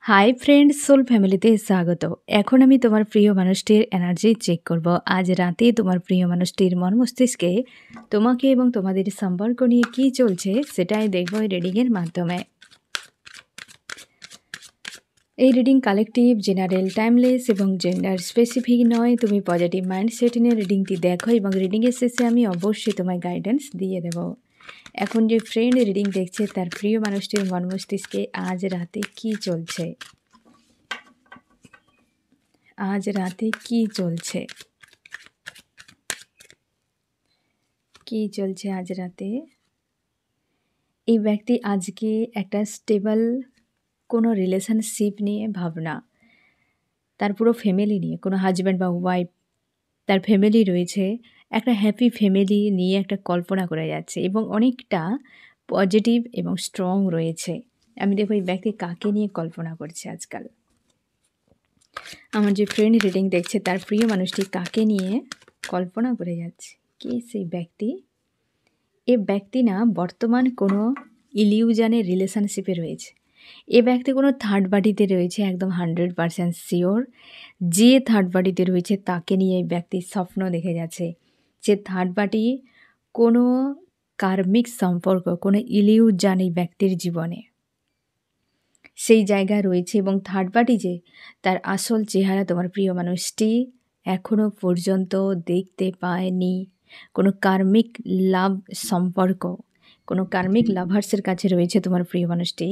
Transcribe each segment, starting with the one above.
Hi friend soul ফ্যামিলিতে স্বাগত। এখন আমি তোমার প্রিয় মানুষটির এনার্জি চেক করব। আজ রাতে তোমার প্রিয় মানুষটির মন মস্তিষ্কে তোমাকে এবং তোমাদের সম্পর্ক নিয়ে কী চলছে সেটাই দেখব এই রিডিংয়ের মাধ্যমে। এই রিডিং কালেকটিভ, জেনারেল, টাইমলেস এবং জেন্ডার স্পেসিফিক নয়। তুমি পজিটিভ মাইন্ডসেট নিয়ে রিডিংটি দেখো এবং রিডিংয়ের শেষে আমি অবশ্যই তোমায় গাইডেন্স দিয়ে দেব। এখন যে ফ্রেন্ড রিডিং দেখছে তার প্রিয় মানুষটির মন মস্তিষ্কে আজ রাতে কী চলছে, আজ রাতে কী চলছে, কী চলছে আজ রাতে। এই ব্যক্তি আজকে একটা স্টেবল কোনো রিলেশনশিপ নিয়ে ভাবনা, তার পুরো ফ্যামিলি নিয়ে, কোনো হাজব্যান্ড বা ওয়াইফ, তার ফ্যামিলি রয়েছে, একটা হ্যাপি ফ্যামিলি নিয়ে একটা কল্পনা করে যাচ্ছে এবং অনেকটা পজিটিভ এবং স্ট্রং রয়েছে। আমি দেখব এই ব্যক্তি কাকে নিয়ে কল্পনা করছে আজকাল। আমার যে ফ্রেন্ড রিডিং দেখছে তার প্রিয় মানুষটি কাকে নিয়ে কল্পনা করে যাচ্ছে, কে সেই ব্যক্তি। এ ব্যক্তি না বর্তমান কোনো ইলিউশনের রিলেশনশিপে রয়েছে। এ ব্যক্তি কোনো থার্ড পার্টিতে রয়েছে, একদম 100% শিওর। যে থার্ড পার্টিতে রয়েছে তাকে নিয়ে এই ব্যক্তি স্বপ্ন দেখে যাচ্ছে। যে থার্ড পার্টি কোনো কার্মিক সম্পর্ক, কোনো ইলিউশন এই ব্যক্তির জীবনে সেই জায়গায় রয়েছে এবং থার্ড পার্টি যে তার আসল চেহারা তোমার প্রিয় মানুষটি এখনও পর্যন্ত দেখতে পায়নি। কোনো কার্মিক লাভ সম্পর্ক, কোনো কার্মিক লাভার্সের কাছে রয়েছে তোমার প্রিয় মানুষটি,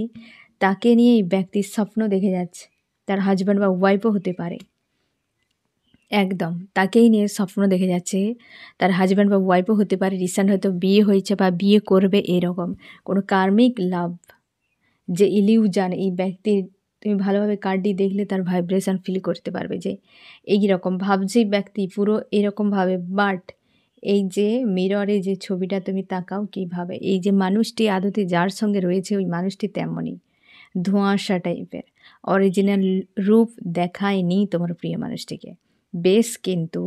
তাকে নিয়ে এই ব্যক্তির স্বপ্ন দেখে যাচ্ছে। তার হাজব্যান্ড বা ওয়াইফও হতে পারে, একদম তাকেই নিয়ে স্বপ্ন দেখে যাচ্ছে। তার হাজব্যান্ড বা ওয়াইফও হতে পারে, রিসেন্ট হয়তো বিয়ে হয়েছে বা বিয়ে করবে, এরকম কোনো কার্মিক লাভ যে ইলিউশন এই ব্যক্তির। তুমি ভালোভাবে কার্ডটি দেখলে তার ভাইব্রেশন ফিল করতে পারবে যে এই রকম ভাবছে ব্যক্তি পুরো এরকমভাবে। বাট এই যে মিররে যে ছবিটা তুমি তাকাও কীভাবে, এই যে মানুষটি আদতে যার সঙ্গে রয়েছে ওই মানুষটি তেমনই ধোঁয়াশা টাইপের, অরিজিনাল রূপ দেখায়নি তোমার প্রিয় মানুষটিকে। বেশ কিন্তু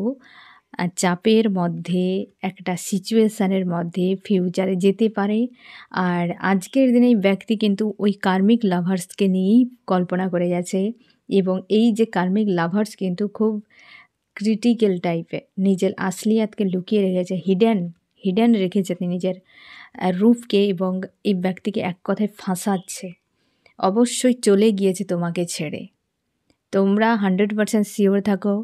চাপের মধ্যে, একটা সিচুয়েশানের মধ্যে ফিউচারে যেতে পারে। আর আজকের দিনে এই ব্যক্তি কিন্তু ওই কার্মিক লাভার্সকে নিয়েই কল্পনা করে যাচ্ছে এবং এই যে কার্মিক লাভার্স কিন্তু খুব ক্রিটিক্যাল টাইপের, নিজের আসলিয়াতকে লুকিয়ে রেখেছে, হিডেন রেখেছে নিজের রূপকে এবং এই ব্যক্তিকে এক কথায় ফাঁসাচ্ছে। অবশ্যই চলে গিয়েছে তোমাকে ছেড়ে। তোমরা 100% শিওর থাকো,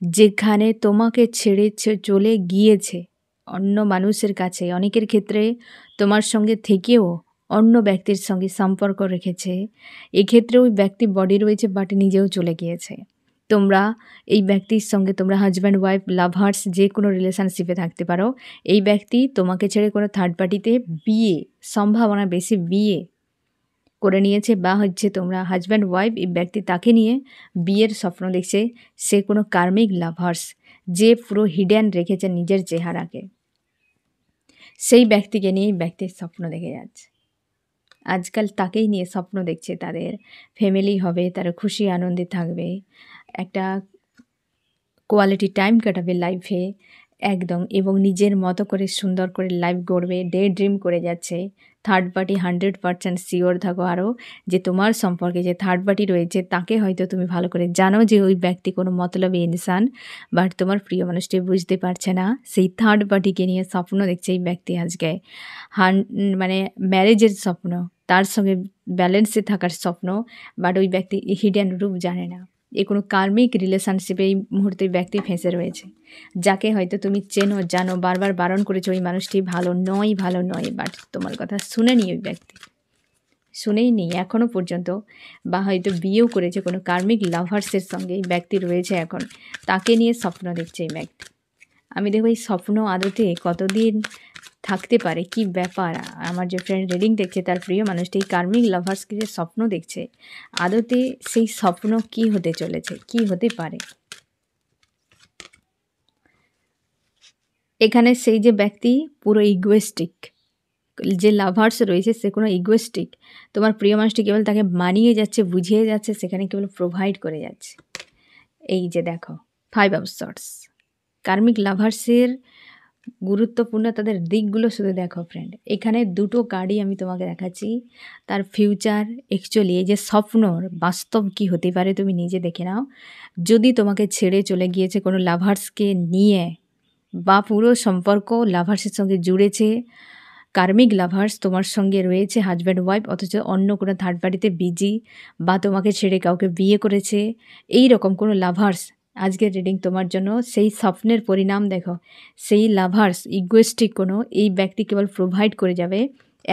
যেখানে তোমাকে ছেড়ে চলে গিয়েছে অন্য মানুষের কাছে, অনেকের ক্ষেত্রে তোমার সঙ্গে থেকেও অন্য ব্যক্তির সঙ্গে সম্পর্ক রেখেছে। এক্ষেত্রে ওই ব্যক্তি বডি রয়েছে বাট নিজেও চলে গিয়েছে। তোমরা এই ব্যক্তির সঙ্গে, তোমরা হাজব্যান্ড ওয়াইফ লাভার্স যে কোনো রিলেশনশিপে থাকতে পারো। এই ব্যক্তি তোমাকে ছেড়ে কোনো থার্ড পার্টিতে বিয়ে, সম্ভাবনা বেশি বিয়ে করে নিয়েছে, বা হচ্ছে তোমরা হাজব্যান্ড ওয়াইফ, এই ব্যক্তি তাকে নিয়ে বিয়ের স্বপ্ন দেখছে। সে কোনো কার্মিক লাভার্স যে পুরো হিডেন রেখেছে নিজের চেহারাকে, সেই ব্যক্তিকে নিয়ে এই ব্যক্তির স্বপ্ন দেখে যাচ্ছে। আজকাল তাকেই নিয়ে স্বপ্ন দেখছে, তাদের ফ্যামিলি হবে, তারা খুশি আনন্দে থাকবে, একটা কোয়ালিটি টাইম কাটাবে লাইফে একদম, এবং নিজের মতো করে সুন্দর করে লাইফ গড়বে, ডে ড্রিম করে যাচ্ছে। থার্ড পার্টি 100% শিওর থাকো আরও যে তোমার সম্পর্কে যে থার্ড পার্টি রয়েছে তাকে হয়তো তুমি ভালো করে জানো যে ওই ব্যক্তি কোনো মতলবী ইনসান, বাট তোমার প্রিয় মানুষটি বুঝতে পারছে না। সেই থার্ড পার্টিকে নিয়ে স্বপ্ন দেখছে এই ব্যক্তি আজকে, মানে ম্যারেজের স্বপ্ন, তার সঙ্গে ব্যালেন্সে থাকার স্বপ্ন, বাট ওই ব্যক্তি হিডেন রূপ জানে না। এ কোনো কার্মিক রিলেশনশিপে এই মুহূর্তে ব্যক্তি ফেঁসে রয়েছে, যাকে হয়তো তুমি চেনো, জানো, বারবার বারণ করেছো ওই মানুষটি ভালো নয়, ভালো নয়, বাট তোমার কথা শুনেনি ওই ব্যক্তি, শুনেই নেই এখনও পর্যন্ত, বা হয়তো বিয়েও করেছে কোনো কার্মিক লাভার্সের সঙ্গে এই ব্যক্তি রয়েছে এখন, তাকে নিয়ে স্বপ্ন দেখছে এই ব্যক্তি। আমি দেখব এই স্বপ্ন আদতে কতদিন থাকতে পারে, কি ব্যাপার। আমার যে ফ্রেন্ড রিডিং দেখছে তার প্রিয় মানুষটি কার্মিক লাভার্সকে যে স্বপ্ন দেখছে, আদতে সেই স্বপ্ন কি হতে চলেছে, কি হতে পারে। এখানে সেই যে ব্যক্তি পুরো ইগোয়েস্টিক, যে লাভার্স রয়েছে সে কোনো ইগোয়েস্টিক, তোমার প্রিয় মানুষটি কেবল তাকে মানিয়ে যাচ্ছে, বুঝিয়ে যাচ্ছে, সেখানে কেবল প্রোভাইড করে যাচ্ছে। এই যে দেখো 5 অফ সর্টস, কার্মিক লাভার্সের গুরুত্বপূর্ণ তাদের দিকগুলো শুধু দেখো ফ্রেন্ড। এখানে দুটো কার্ডই আমি তোমাকে দেখাচ্ছি। তার ফিউচার অ্যাকচুয়ালি এই যে স্বপ্নর বাস্তব কি হতে পারে তুমি নিজে দেখে নাও। যদি তোমাকে ছেড়ে চলে গিয়েছে কোনো লাভার্সকে নিয়ে, বা পুরো সম্পর্ক লাভার্সের সঙ্গে জুড়েছে, কার্মিক লাভার্স তোমার সঙ্গে রয়েছে হাজব্যান্ড ওয়াইফ, অথচ অন্য কোনো থার্ড পার্টিতে বিজি, বা তোমাকে ছেড়ে কাউকে বিয়ে করেছে, এই রকম কোনো লাভার্স আজকের রিডিং তোমার জন্য। সেই স্বপ্নের পরিণাম দেখো। সেই লাভার্স ইগোয়েস্টিক কোনো এই ব্যক্তি কেবল প্রোভাইড করে যাবে।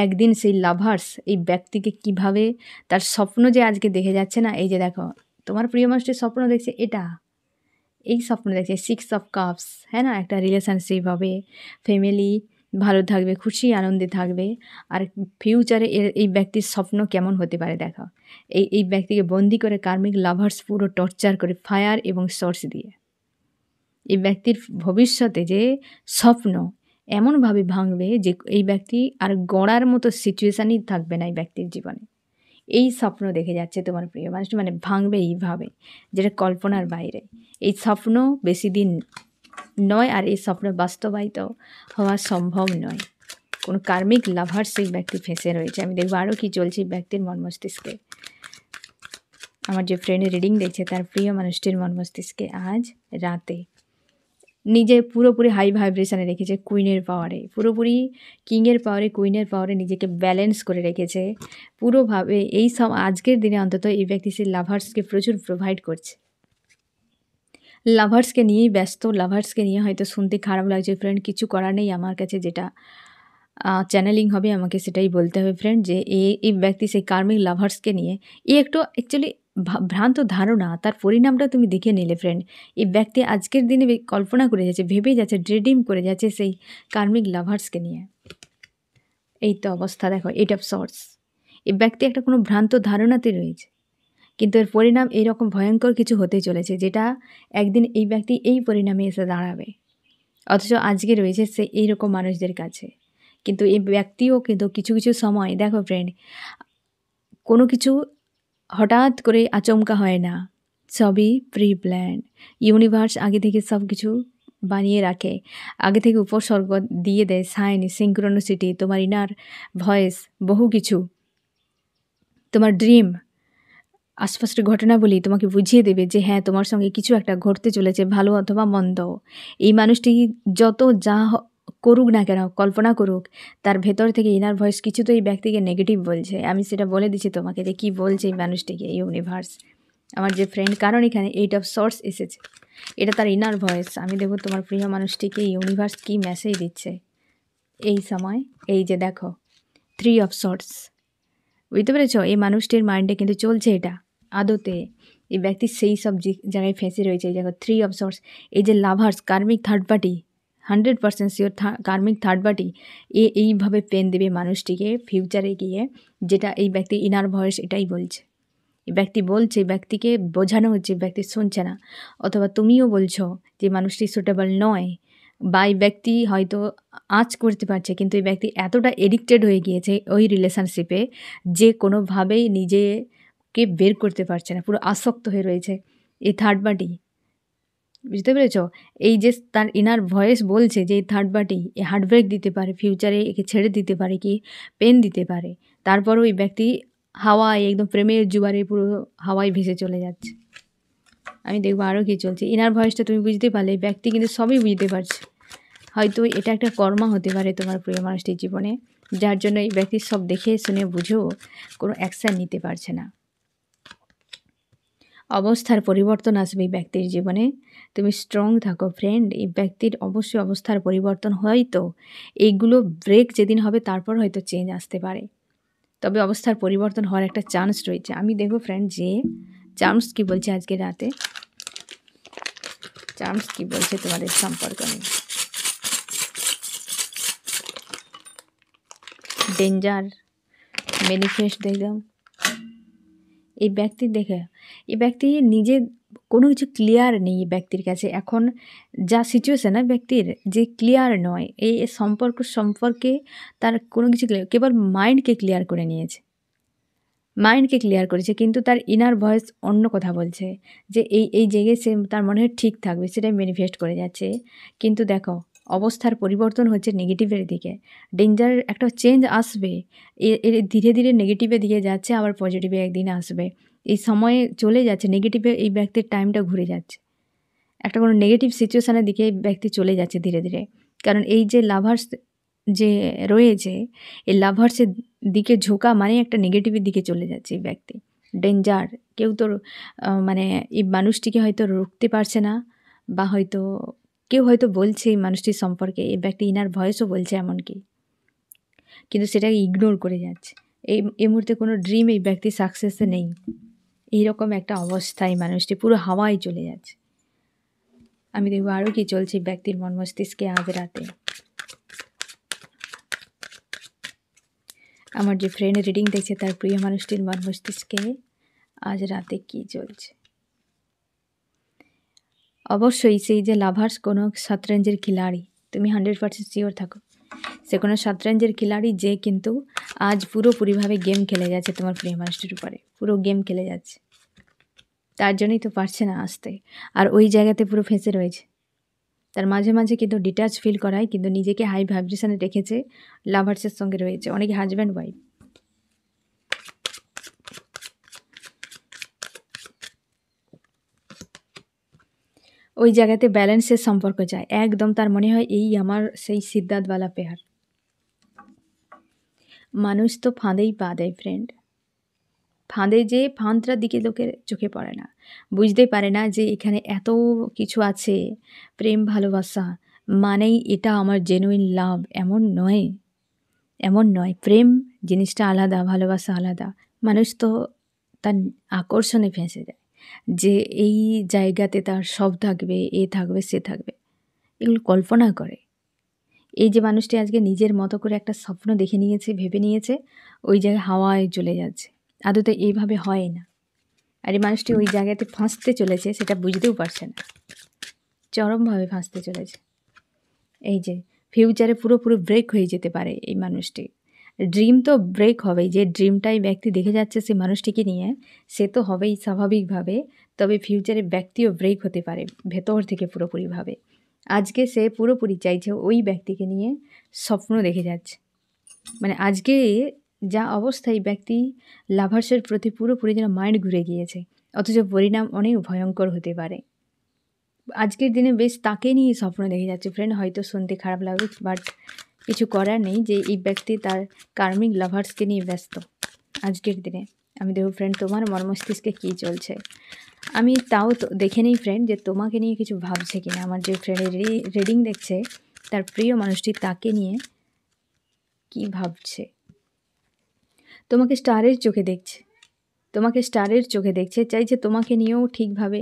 একদিন সেই লাভার্স এই ব্যক্তিকে কিভাবে তার স্বপ্ন যে আজকে দেখে যাচ্ছে না, এই যে দেখো তোমার প্রিয় মানুষটির স্বপ্ন দেখছে এটা, এই স্বপ্ন দেখছে 6 অফ কাপস, হ্যাঁ না, একটা রিলেশনশিপ হবে, ফ্যামিলি ভালো থাকবে, খুশি আনন্দে থাকবে। আর ফিউচারে এই ব্যক্তির স্বপ্ন কেমন হতে পারে দেখো। এই ব্যক্তিকে বন্দি করে কার্মিক লাভার্স পুরো টর্চার করে ফায়ার এবং সোর্স দিয়ে। এই ব্যক্তির ভবিষ্যতে যে স্বপ্ন এমনভাবে ভাঙবে যে এই ব্যক্তি আর গড়ার মতো সিচুয়েশানই থাকবে না এই ব্যক্তির জীবনে। এই স্বপ্ন দেখে যাচ্ছে তোমার প্রিয় মানুষটি, মানে ভাঙবে এইভাবে, যেটা কল্পনার বাইরে। এই স্বপ্ন বেশি দিন নয়, আর এই স্বপ্ন বাস্তবায়িত হওয়া সম্ভব নয়। কোনো কার্মিক লাভার্স এই ব্যক্তি ফেঁসে রয়েছে। আমি দেখবো আরও কী চলছে ব্যক্তির মন মস্তিষ্কে। আমার যে ফ্রেন্ডের রিডিং দেখছে তার প্রিয় মানুষটির মন মস্তিষ্কে আজ রাতে নিজে পুরোপুরি হাই ভাইব্রেশনে রেখেছে, কুইনের পাওয়ারে, পুরোপুরি কিংয়ের পাওয়ারে, কুইনের পাওয়ারে নিজেকে ব্যালেন্স করে রেখেছে পুরোভাবে। এই সব আজকের দিনে অন্তত এই ব্যক্তি সে লাভার্সকে প্রচুর প্রোভাইড করছে। লাভার্সকে নিয়েই ব্যস্ত, লাভার্সকে নিয়ে হয়তো শুনতে খারাপ লাগছে ফ্রেন্ড, কিছু করার নেই। আমার কাছে যেটা চ্যানেলিং হবে আমাকে সেটাই বলতে হবে ফ্রেন্ড, যে এই ব্যক্তি সেই কার্মিক লাভার্সকে নিয়ে একটু অ্যাকচুয়ালি ভ্রান্ত ধারণা, তার পরিণামটা তুমি দেখে নিলে ফ্রেন্ড। এই ব্যক্তি আজকের দিনে কল্পনা করে যাচ্ছে, ভেবে যাচ্ছে, ড্রিম করে যাচ্ছে সেই কার্মিক লাভার্সকে নিয়ে। এই তো অবস্থা দেখো, 8 অফ সর্টস। এই ব্যক্তি একটা কোনো ভ্রান্ত ধারণাতে রয়েছে, কিন্তু এর পরিণাম এইরকম ভয়ঙ্কর কিছু হতে চলেছে, যেটা একদিন এই ব্যক্তি এই পরিণামে এসে দাঁড়াবে। অথচ আজকে রয়েছে সে এইরকম মানুষদের কাছে। কিন্তু এই ব্যক্তিও কিন্তু কিছু কিছু সময় দেখো ফ্রেন্ড, কোনো কিছু হঠাৎ করে আচমকা হয় না, সবই প্রি প্ল্যান। ইউনিভার্স আগে থেকে সব কিছু বানিয়ে রাখে, আগে থেকে উপসর্গ দিয়ে দেয়, সাইন, সিঙ্ক্রোনিসিটি, তোমার ইনার ভয়েস, বহু কিছু, তোমার ড্রিম, আশপাশের ঘটনাবলী তোমাকে বুঝিয়ে দেবে যে হ্যাঁ তোমার সঙ্গে কিছু একটা ঘটতে চলেছে, ভালো অথবা মন্দ। এই মানুষটি যত যা করুক না কেন, কল্পনা করুক, তার ভেতর থেকে ইনার ভয়েস কিছু তো এই ব্যক্তিকে নেগেটিভ বলছে। আমি সেটা বলে দিচ্ছি তোমাকে যে কী বলছে এই মানুষটিকে ইউনিভার্স, আমার যে ফ্রেন্ড। কারণ এখানে 8 অফ সর্টস এসেছে, এটা তার ইনার ভয়েস। আমি দেখব তোমার প্রিয় মানুষটিকে ইউনিভার্স কী মেসেজ দিচ্ছে এই সময়। এই যে দেখো 3 অফ সর্টস, বুঝতে পেরেছ? এই মানুষটির মাইন্ডে কিন্তু চলছে এটা আদতে। এই ব্যক্তি সেই সব জায়গায় ফেঁসে রয়েছে। এই দেখো 3 অফ সর্টস, এই যে লাভার্স, কার্মিক থার্ড পার্টি, 100% শিওর কার্মিক থার্ড পার্টি এইভাবে পেন দেবে মানুষটিকে ফিউচারে গিয়ে, যেটা এই ব্যক্তি ইনার ভয়েস এটাই বলছে। এই ব্যক্তি বলছে, এই ব্যক্তিকে বোঝানো হচ্ছে, ব্যক্তি শুনছে না। অথবা তুমিও বলছো যে মানুষটি সুটেবল নয়, বা এই ব্যক্তি হয়তো আঁচ করতে পারছে, কিন্তু এই ব্যক্তি এতটা এডিক্টেড হয়ে গিয়েছে ওই রিলেশনশিপে যে কোনোভাবেই নিজেকে বের করতে পারছে না, পুরো আসক্ত হয়ে রয়েছে এই থার্ড পার্টি। বুঝতে পেরেছ? এই যে তার ইনার ভয়েস বলছে যে এই থার্ড পার্টি এ হার্টব্রেক দিতে পারে, ফিউচারে একে ছেড়ে দিতে পারে, কি পেন দিতে পারে। তারপরও এই ব্যক্তি হাওয়ায়, একদম প্রেমের জুয়ারে পুরো হাওয়ায় ভেসে চলে যাচ্ছে। আমি দেখবো আরও কী চলছে। ইনার ভয়েসটা তুমি বুঝতে পারলে, ব্যক্তি কিন্তু সবই বুঝতে পারছে। হয়তো এটা একটা কর্মা হতে পারে তোমার প্রিয় মানুষটির জীবনে, যার জন্য এই ব্যক্তি সব দেখে শুনে বুঝেও কোনো অ্যাকশান নিতে পারছে না। অবস্থার পরিবর্তন আসবে এই ব্যক্তির জীবনে, তুমি স্ট্রং থাকো ফ্রেন্ড। এই ব্যক্তির অবশ্যই অবস্থার পরিবর্তন, হয়তো এইগুলো ব্রেক যেদিন হবে তারপর হয়তো চেঞ্জ আসতে পারে, তবে অবস্থার পরিবর্তন হওয়ার একটা চান্স রয়েছে। আমি দেখবো ফ্রেন্ড যে চান্স কী বলছে আজকে রাতে, চান্স কী বলছে তোমাদের সম্পর্ক নিয়ে। ডেঞ্জার, ম্যানিফেস্ট দেখলাম এই ব্যক্তির। দেখে এই ব্যক্তি নিজে কোনো কিছু ক্লিয়ার নেই এই ব্যক্তির কাছে এখন, যা সিচুয়েশান না ব্যক্তির, যে ক্লিয়ার নয় এই সম্পর্কে তার কোনো কিছু কেবল মাইন্ডকে ক্লিয়ার করে নিয়েছে, মাইন্ডকে ক্লিয়ার করেছে, কিন্তু তার ইনার ভয়েস অন্য কথা বলছে, যে এই জায়গায় সে তার মনে হয় ঠিক থাকবে, সেটাই ম্যানিফেস্ট করে যাচ্ছে। কিন্তু দেখো অবস্থার পরিবর্তন হচ্ছে নেগেটিভের দিকে। ডেঞ্জার একটা চেঞ্জ আসবে। এর ধীরে, ধীরে নেগেটিভের দিকে যাচ্ছে, আবার পজিটিভে একদিন আসবে। এই সময়ে চলে যাচ্ছে, নেগেটিভে এই ব্যক্তির টাইমটা ঘুরে যাচ্ছে। একটা কোনো নেগেটিভ সিচুয়েশনের দিকে এই ব্যক্তি চলে যাচ্ছে ধীরে, ধীরে। কারণ এই যে লাভার্স যে রয়েছে, এই লাভার্সের দিকে ঝোঁকা মানে একটা নেগেটিভের দিকে চলে যাচ্ছে এই ব্যক্তি। ডেঞ্জার। কেউ তো মানে এই মানুষটিকে হয়তো রুখতে পারছে না, বা হয়তো কেউ হয়তো বলছে এই মানুষটির সম্পর্কে, এই ব্যক্তি ইনার ভয়েসও বলছে এমনকি, কিন্তু সেটাকে ইগনোর করে যাচ্ছে। এই মুহূর্তে কোনো ড্রিম এই ব্যক্তির সাকসেসে নেই। এইরকম একটা অবস্থায় মানুষটি পুরো হাওয়ায় চলে যাচ্ছে। আমি দেখব আরও কি চলছে ব্যক্তির মন মস্তিষ্কে আজ রাতে। আমার যে ফ্রেন্ড রিডিং দেখছে তার প্রিয় মানুষটির মন মস্তিষ্কে আজ রাতে কি চলছে। অবশ্যই সেই যে লাভার্স কোনো শতরঞ্জের খিলাড়ি, তুমি 100% শিওর থাকো সে কোনো শতরঞ্জের খিলাড়ি, যে কিন্তু আজ পুরোপুরিভাবে গেম খেলে যাচ্ছে তোমার প্রিয় মানুষটির উপরে, পুরো গেম খেলে যাচ্ছে। তার জন্যই তো পারছে না আসতে, আর ওই জায়গাতে পুরো ফেঁসে রয়েছে। তার মাঝে মাঝে কিন্তু ডিটাচ ফিল করায়, কিন্তু নিজেকে হাই ভাইব্রেশনে রেখেছে, লাভার্সের সঙ্গে রয়েছে, অনেকে হাজব্যান্ড ওয়াইফ। ওই জায়গাতে ব্যালেন্সের সম্পর্ক যায় একদম। তার মনে হয় এই আমার সেই সিদ্ধার্থওয়ালা পেয়ার। মানুষ তো ফাঁদেই পা দেয় ফ্রেন্ড। ফাঁদে যে ফাঁদটার দিকে লোকের চোখে পড়ে না, বুঝতে পারে না যে এখানে এত কিছু আছে। প্রেম ভালোবাসা মানেই এটা আমার জেনুইন লাভ, এমন নয়, এমন নয়। প্রেম জিনিসটা আলাদা, ভালোবাসা আলাদা। মানুষ তো তার আকর্ষণে ফেঁসে যায়, যে এই জায়গাতে তার সব থাকবে, এ থাকবে, সে থাকবে, এগুলো কল্পনা করে। এই যে মানুষটি আজকে নিজের মতো করে একটা স্বপ্ন দেখে নিয়েছে, ভেবে নিয়েছে, ওই জায়গায় হাওয়ায় চলে যাচ্ছে। আদতে এইভাবে হয় না। আর এই মানুষটি ওই জায়গাতে ফাঁসতে চলেছে, সেটা বুঝতেও পারছে না, চরমভাবে ফাঁসতে চলেছে। এই যে ফিউচারে পুরোপুরি ব্রেক হয়ে যেতে পারে এই মানুষটি। ড্রিম তো ব্রেক হবেই, যে ড্রিমটাই ব্যক্তি দেখে যাচ্ছে সে মানুষটিকে নিয়ে, সে তো হবেই স্বাভাবিকভাবে। তবে ফিউচারে ব্যক্তিও ব্রেক হতে পারে ভেতর থেকে পুরোপুরিভাবে। আজকে সে পুরোপুরি চাইছে ওই ব্যক্তিকে নিয়ে, স্বপ্ন দেখে যাচ্ছে। মানে আজকে যা অবস্থা, এই ব্যক্তি লাভার্সের প্রতি পুরোপুরি যেন মাইন্ড ঘুরে গিয়েছে, অথচ পরিণাম অনেক ভয়ঙ্কর হতে পারে। আজকের দিনে বেশ তাকে নিয়ে স্বপ্ন দেখে যাচ্ছে ফ্রেন্ড। হয়তো শুনতে খারাপ লাগবে, বাট কিছু করার নেই যে এই ব্যক্তি তার কার্মিক লাভার্সকে নিয়ে ব্যস্ত আজকের দিনে। আমি দেখব ফ্রেন্ড তোমার মন মস্তিষ্কে কী চলছে। আমি তাও তো দেখে নিই ফ্রেন্ড যে তোমাকে নিয়ে কিছু ভাবছে কিনা। আমার যে ফ্রেন্ডের রিডিং দেখছে তার প্রিয় মানুষটি তাকে নিয়ে কি ভাবছে। তোমাকে স্টারের চোখে দেখছে, তোমাকে স্টারের চোখে দেখছে, চাইছে তোমাকে নিয়েও ঠিকভাবে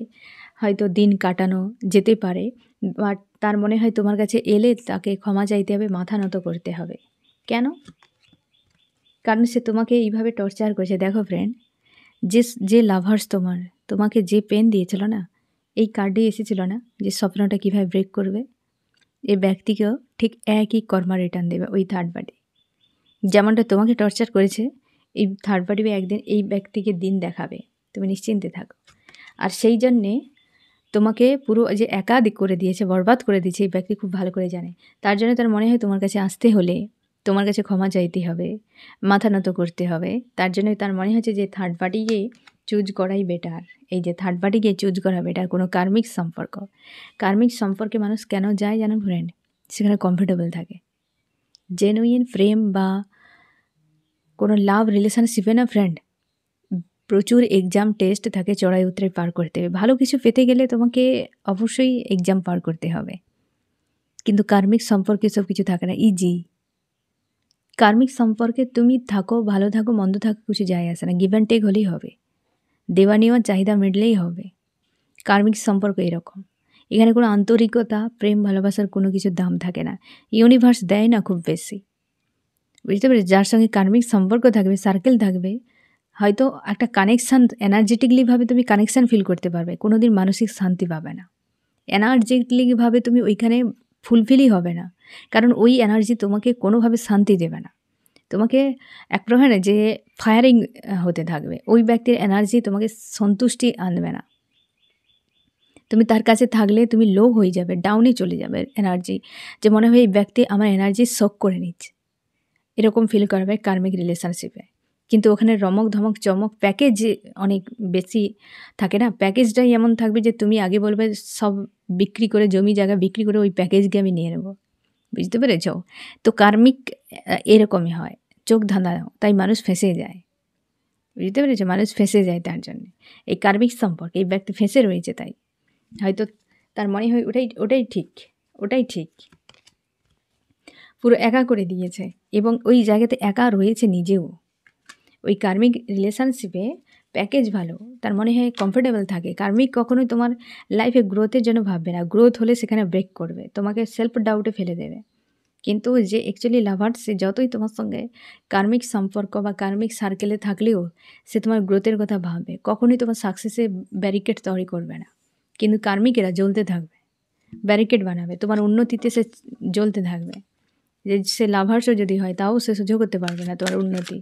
হয়তো দিন কাটানো যেতে পারে। বাট তার মনে হয় তোমার কাছে এলে তাকে ক্ষমা চাইতে হবে, মাথা নত করতে হবে। কেন? কারণ সে তোমাকে এইভাবে টর্চার করেছে। দেখো ফ্রেন্ড, যে লাভার্স তোমাকে যে পেন দিয়েছিল না, এই কার্ডে এসেছিল না যে স্বপ্নটা কীভাবে ব্রেক করবে, এই ব্যক্তিকেও ঠিক একই কর্মা রিটার্ন দেবে ওই থার্ড পার্টি। যেমনটা তোমাকে টর্চার করেছে, এই থার্ড পার্টি একদিন এই ব্যক্তিকে দিন দেখাবে, তুমি নিশ্চিন্তে থাকো। আর সেই জন্যে তোমাকে পুরো যে একা করে দিয়েছে, বরবাদ করে দিয়েছে, এই ব্যক্তি খুব ভালো করে জানে। তার জন্য তার মনে হয় তোমার কাছে আসতে হলে তোমার কাছে ক্ষমা চাইতে হবে, মাথা নত করতে হবে। তার জন্য তার মনে হচ্ছে যে থার্ড পার্টিকে চুজ করাই বেটার। এই যে থার্ড পার্টিকে চুজ করা বেটার। কোনো কার্মিক সম্পর্কে মানুষ কেন যায় জানো ফ্রেন্ড? সেখানে কমফোর্টেবল থাকে। জেনুইন প্রেম বা কোনো লাভ রিলেশনশিপে না ফ্রেন্ড, প্রচুর এক্সাম টেস্ট থাকে, চড়াই উতরাই পার করতে হবে। ভালো কিছু পেতে গেলে তোমাকে অবশ্যই এক্সাম পার করতে হবে। কিন্তু কার্মিক সম্পর্কে সব কিছু থাকে না ইজি। কার্মিক সম্পর্কে তুমি থাকো, ভালো থাকো, মন্দ থাকো, কিছু যায় আসে না, গিভ অ্যান্ড টেক হলেই হবে, দেওয়া নেওয়ার চাহিদা মিটলেই হবে। কার্মিক সম্পর্ক এরকম। এখানে কোনো আন্তরিকতা, প্রেম, ভালোবাসার কোনো কিছুর দাম থাকে না। ইউনিভার্স দেয় না খুব বেশি, বুঝতে পেরেছি? যার সঙ্গে কার্মিক সম্পর্ক থাকবে, সার্কেল থাকবে, হয়তো একটা কানেকশান, এনার্জেটিকলিভাবে তুমি কানেকশান ফিল করতে পারবে, কোনো দিন মানসিক শান্তি পাবে না। এনার্জেটিকলিভাবে তুমি ওইখানে ফুলফিলই হবে না, কারণ ওই এনার্জি তোমাকে কোনোভাবে শান্তি দেবে না। তোমাকে এক প্রকার যে ফায়ারিং হতে থাকবে, ওই ব্যক্তির এনার্জি তোমাকে সন্তুষ্টি আনবে না। তুমি তার কাছে থাকলে তুমি লো হয়ে যাবে, ডাউনে চলে যাবে এনার্জি, যে মনে হয় এই ব্যক্তি আমার এনার্জি শক করে নিচ্ছে, এরকম ফিল করবে কার্মিক রিলেশনশিপে। কিন্তু ওখানে রমক ধমক চমক প্যাকেজ অনেক বেশি থাকে না, প্যাকেজটাই এমন থাকবে যে তুমি আগে বলবে সব বিক্রি করে, জমি জায়গা বিক্রি করে ওই প্যাকেজকে আমি নিয়ে নেবো। বুঝতে পেরেছ? তো কার্মিক এরকমই হয়, চোখ ধাঁধা, তাই মানুষ ফেঁসে যায়। বুঝতে পেরেছ? মানুষ ফেঁসে যায় তার জন্যে। এই কার্মিক সম্পর্কে এই ব্যক্তি ফেঁসে রয়েছে, তাই হয়তো তার মনে হয় ওটাই ঠিক, ওটাই ঠিক। পুরো একা করে দিয়েছে এবং ওই জায়গাতে একা রয়েছে নিজেও। ওই কার্মিক রিলেশনশিপে প্যাকেজ ভালো, তার মনে হয় কমফোর্টেবল থাকে। কার্মিক কখনোই তোমার লাইফে গ্রোথের জন্য ভাববে না, গ্রোথ হলে সেখানে ব্রেক করবে, তোমাকে সেলফ ডাউটে ফেলে দেবে। কিন্তু যে অ্যাকচুয়ালি লাভার্স, সে যতই তোমার সঙ্গে কার্মিক সম্পর্ক বা কার্মিক সার্কেলে থাকলেও সে তোমার গ্রোথের কথা ভাববে, কখনোই তোমার সাকসেসে ব্যারিকেড তৈরি করবে না। কিন্তু কার্মিকেরা জ্বলতে থাকবে, ব্যারিকেড বানাবে, তোমার উন্নতিতে সে জ্বলতে থাকবে। যে সে লাভার্সও যদি হয় তাও সে সহ্য করতে পারবে না তোমার উন্নতি।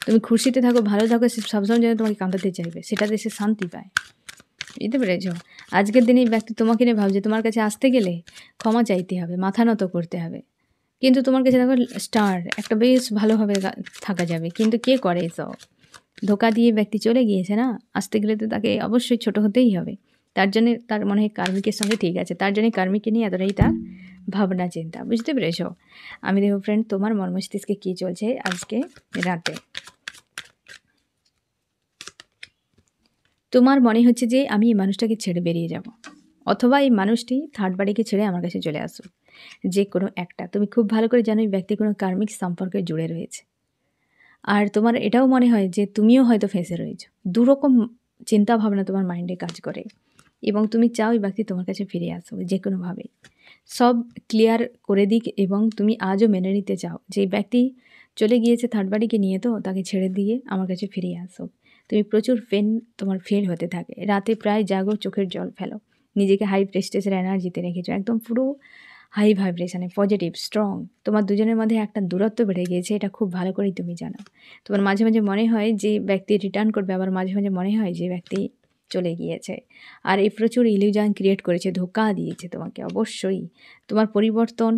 তুমি খুশিতে থাকো, ভালো থাকো, সে সবসময় যেন তোমাকে কাঁদাতে চাইবে, সেটাতে সে শান্তি পায়। বুঝতে পেরেছ? আজকের দিনে এই ব্যক্তি তোমাকে নিয়ে ভাবছে, তোমার কাছে আসতে গেলে ক্ষমা চাইতে হবে, মাথা নত করতে হবে। কিন্তু তোমার কাছে দেখো স্টার একটা বেশ ভালোভাবে থাকা যাবে, কিন্তু কে করে এসব? ধোকা দিয়ে ব্যক্তি চলে গিয়েছে না, আসতে গেলে তো তাকে অবশ্যই ছোট হতেই হবে। তার জন্যে তার মনে হয় কার্মিকের সঙ্গে ঠিক আছে, তার জন্যই কার্মিককে নিয়ে এতটাই তার ভাবনা চিন্তা। বুঝতে পেরেছ? আমি দেখো ফ্রেন্ড, তোমার মর্মস্তিষ্কে কী চলছে আজকে রাতে। তোমার মনে হচ্ছে যে আমি এই মানুষটাকে ছেড়ে বেরিয়ে যাব, অথবা এই মানুষটি থার্ড বাড়িকে ছেড়ে আমার কাছে চলে আসুক, যে কোনো একটা। তুমি খুব ভালো করে জানো এই ব্যক্তি কোনো কার্মিক সম্পর্কে জুড়ে রয়েছে। আর তোমার এটাও মনে হয় যে তুমিও হয়তো ফেঁসে রয়েছো। দুরকম চিন্তা ভাবনা তোমার মাইন্ডে কাজ করে এবং তুমি চাও এই ব্যক্তি তোমার কাছে ফিরে আসুক যে কোনোভাবে, সব ক্লিয়ার করে দিক। এবং তুমি আজও মেনে নিতে চাও যে এই ব্যক্তি চলে গিয়েছে থার্ড বাড়িকে নিয়ে, তো তাকে ছেড়ে দিয়ে আমার কাছে ফিরে আসুক। তুমি প্রচুর পেন তোমার ফিল হতে থাকে, রাতে প্রায় জাগো, চোখের জল ফেলো, নিজেকে হাই প্রেস্টেজের এনার্জিতে রেখেছো, একদম পুরো হাই ভাইব্রেশনে, পজিটিভ, স্ট্রং। তোমার দুজনের মধ্যে একটা দূরত্ব বেড়ে গিয়েছে, এটা খুব ভালো করেই তুমি জানো। তোমার মাঝে মাঝে মনে হয় যে ব্যক্তি রিটার্ন করবে, আবার মাঝে মাঝে মনে হয় যে ব্যক্তি চলে গিয়েছে। আর এই প্রচুর ইলিউশন ক্রিয়েট করেছে, ধোঁকা দিয়েছে তোমাকে। অবশ্যই তোমার পরিবর্তন,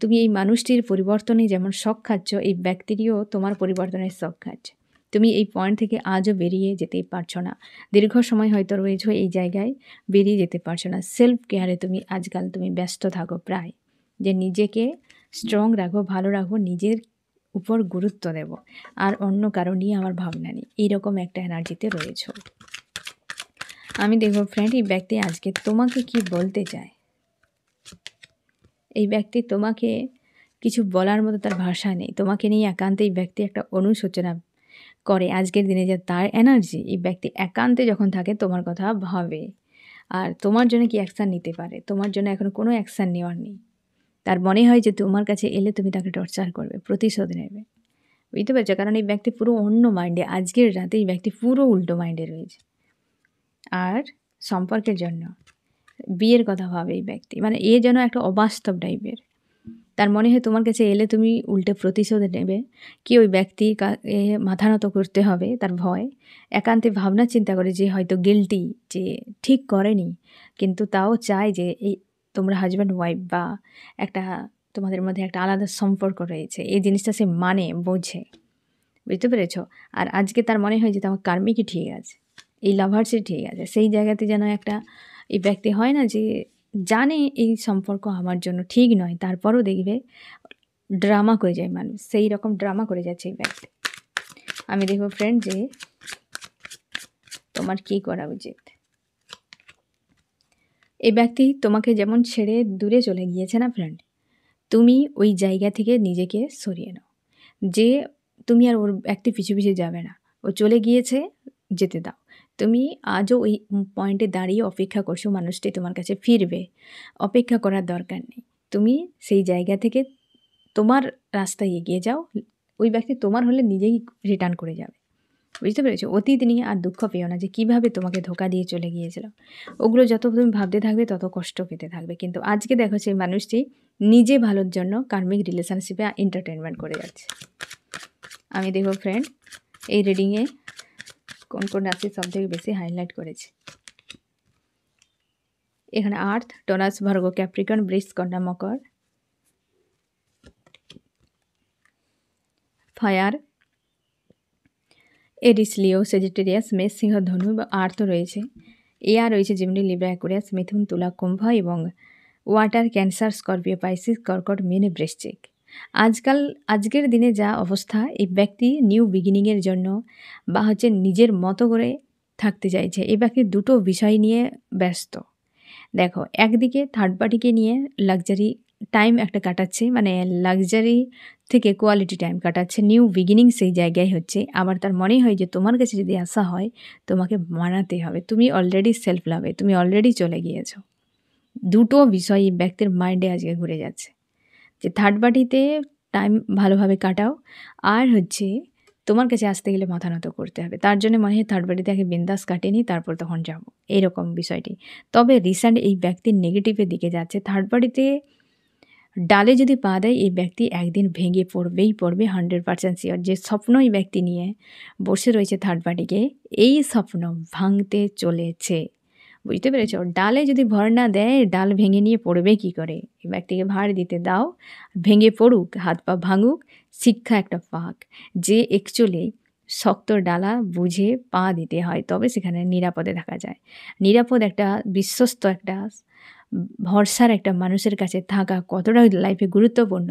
তুমি এই মানুষটির পরিবর্তনে যেমন শখ খাচ্ছ, এই ব্যক্তিটিও তোমার পরিবর্তনের শখ খাচ্ছে। তুমি এই পয়েন্ট থেকে আজও বেরিয়ে যেতেই পারছো না, দীর্ঘ সময় হয়তো রয়েছো এই জায়গায়, বেরিয়ে যেতে পারছো না। সেলফ কেয়ারে তুমি আজকাল তুমি ব্যস্ত থাকো প্রায়, যে নিজেকে স্ট্রং রাখো, ভালো রাখো, নিজের উপর গুরুত্ব দেব, আর অন্য কারো নিয়ে আমার ভাবনা নেই, এইরকম একটা এনার্জিতে রয়েছো। আমি দেখব ফ্রেন্ড, এই ব্যক্তি আজকে তোমাকে কি বলতে চায়। এই ব্যক্তি তোমাকে কিছু বলার মতো তার ভাষা নেই, তোমাকে নিয়ে একান্তে এই ব্যক্তি একটা অনুশোচনা করে আজকের দিনে, যে তার এনার্জি, এই ব্যক্তি একান্তে যখন থাকে তোমার কথা ভাবে, আর তোমার জন্য কি অ্যাকশান নিতে পারে। তোমার জন্য এখন কোনো অ্যাকশান নেওয়ার নেই, তার মনে হয় যে তোমার কাছে এলে তুমি তাকে টর্চার করবে, প্রতিশোধ নেবে। বুঝতে পারছো? কারণ এই ব্যক্তি পুরো অন্য মাইন্ডে, আজকের রাতে এই ব্যক্তি পুরো উল্টো মাইন্ডে রয়েছে। আর সম্পর্কের জন্য বিয়ের কথা ভাবে এই ব্যক্তি, মানে এ যেন একটা অবাস্তব টাইপের। তার মনে হয় তোমার কাছে এলে তুমি উল্টে প্রতিশোধ নেবে, কি ওই ব্যক্তি মাথা নত করতে হবে, তার ভয়। একান্তে ভাবনা চিন্তা করে যে হয়তো গিল্টি, যে ঠিক করেনি, কিন্তু তাও চায় যে এই তোমরা হাজব্যান্ড ওয়াইফ বা একটা তোমাদের মধ্যে একটা আলাদা সম্পর্ক রয়েছে, এই জিনিসটা সে মানে, বোঝে। বুঝতে পেরেছ? আর আজকে তার মনে হয় যে তোমার কার্মিকই ঠিক আছে, এই লাভার্সই ঠিক আছে। সেই জায়গাতে যেন একটা এই ব্যক্তি হয় না, যে জানে এই সম্পর্ক আমার জন্য ঠিক নয়, তারপরও দেখবে ড্রামা করে যায় মানুষ, সেই রকম ড্রামা করে যাচ্ছে এই ব্যক্তি। আমি দেখব ফ্রেন্ড যে তোমার কী করা উচিত। এই ব্যক্তি তোমাকে যেমন ছেড়ে দূরে চলে গিয়েছে না ফ্রেন্ড, তুমি ওই জায়গা থেকে নিজেকে সরিয়ে নাও, যে তুমি আর ওর ব্যক্তি পিছু পিছু যাবে না, ও চলে গিয়েছে, যেতে দাও। তুমি আজও ওই পয়েন্টে দাঁড়িয়ে অপেক্ষা করছো মানুষটি তোমার কাছে ফিরবে, অপেক্ষা করার দরকার নেই। তুমি সেই জায়গা থেকে তোমার রাস্তায় এগিয়ে যাও, ওই ব্যক্তি তোমার হলে নিজেই রিটার্ন করে যাবে। বুঝতে পেরেছো? অতীত নিয়ে আর দুঃখ পেও না যে কীভাবে তোমাকে ধোকা দিয়ে চলে গিয়েছিল, ওগুলো যত তুমি ভাবতে থাকবে তত কষ্ট পেতে থাকবে। কিন্তু আজকে দেখো সেই মানুষটি নিজে ভালোর জন্য কার্মিক রিলেশনশিপে এন্টারটেনমেন্ট করে যাচ্ছে। আমি দেখব ফ্রেন্ড এই রিডিংয়ে কোন কোন রাশি সবথেকে বেশি হাইলাইট করেছে। এখানে আর্থ, টরাস, ভার্গ, ক্যাপ্রিকন, বৃষ, কন্যা, মকর, ফায়ার, এরিস, লিও, সেজিটেরিয়াস, মেষ, সিংহ, ধনু বা আর্থ রয়েছে। এয়ার রয়েছে যেমনি লিব্রা, অ্যাকুয়ারিয়াস, মিথুন, তুলা, কুম্ভ এবং ওয়াটার, ক্যান্সার, স্করপিও, পাইসিস, কর্কট, মীন, বৃশ্চিক। আজকের দিনে যা অবস্থা, এই ব্যক্তি নিউ বিগিনিংয়ের জন্য বা হচ্ছে নিজের মতো করে থাকতে চাইছে। এই ব্যক্তি দুটো বিষয় নিয়ে ব্যস্ত। দেখো, একদিকে থার্ড পার্টিকে নিয়ে লাক্সারি টাইম একটা কাটাচ্ছে, মানে লাক্সারি থেকে কোয়ালিটি টাইম কাটাচ্ছে। নিউ বিগিনিং সেই জায়গায় হচ্ছে। আবার তার মনে হয় যে তোমার কাছে যদি আসা হয় তোমাকে মানাতে হবে, তুমি অলরেডি সেলফ লাভে, তুমি অলরেডি চলে গিয়েছো। দুটো বিষয় এই ব্যক্তির মাইন্ডে আজকে ঘুরে যাচ্ছে, যে থার্ড পার্টিতে টাইম ভালোভাবে কাটাও, আর হচ্ছে তোমার কাছে আসতে গেলে মাথা নত করতে হবে। তার জন্য মনে হয় থার্ড পার্টিতে আগে বিন্দাস কাটিয়ে নিই, তারপর তখন যাব, এরকম বিষয়টি। তবে রিসেন্ট এই ব্যক্তির নেগেটিভের দিকে যাচ্ছে। থার্ড পার্টিতে ডালে যদি পা দেয় এই ব্যক্তি একদিন ভেঙে পড়বেই পড়বে, 100% শিওর। যে স্বপ্ন এই ব্যক্তি নিয়ে বসে রয়েছে থার্ড পার্টিকে, এই স্বপ্ন ভাঙতে চলেছে। বুঝতে পেরেছ? ডালে যদি ভর না দেয়, ডাল ভেঙে নিয়ে পড়বে কি করে? এই ব্যক্তিকে ভার দিতে দাও, ভেঙে পড়ুক, হাত পা ভাঙুক, শিক্ষা একটা পাক। যে অ্যাকচুয়ালি শক্ত ডালা বুঝে পা দিতে হয়, তবে সেখানে নিরাপদে থাকা যায়। নিরাপদ একটা বিশ্বস্ত একটা ভরসার একটা মানুষের কাছে থাকা কতটা লাইফে গুরুত্বপূর্ণ,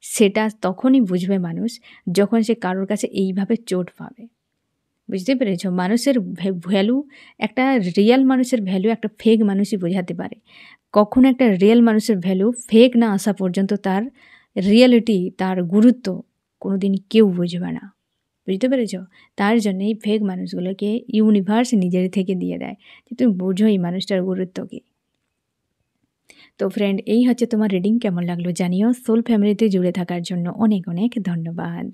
সেটা তখনই বুঝবে মানুষ যখন সে কারোর কাছে এইভাবে চোট পাবে। বুঝতে পেরেছ? মানুষের ভ্যালু, একটা রিয়েল মানুষের ভ্যালু একটা ফেক মানুষই বোঝাতে পারে। কখনো একটা রিয়েল মানুষের ভ্যালু ফেক না আসা পর্যন্ত তার রিয়েলিটি, তার গুরুত্ব কোনো দিন কেউ বুঝবে না। বুঝতে পেরেছ? তার জন্য এই ফেক মানুষগুলোকে ইউনিভার্স নিজের থেকে দিয়ে দেয়, যে তুমি বোঝো এই মানুষটার গুরুত্ব কী। তো ফ্রেন্ড, এই হচ্ছে তোমার রিডিং। কেমন লাগলো জানিও। সোল ফ্যামিলিতে জুড়ে থাকার জন্য অনেক অনেক ধন্যবাদ।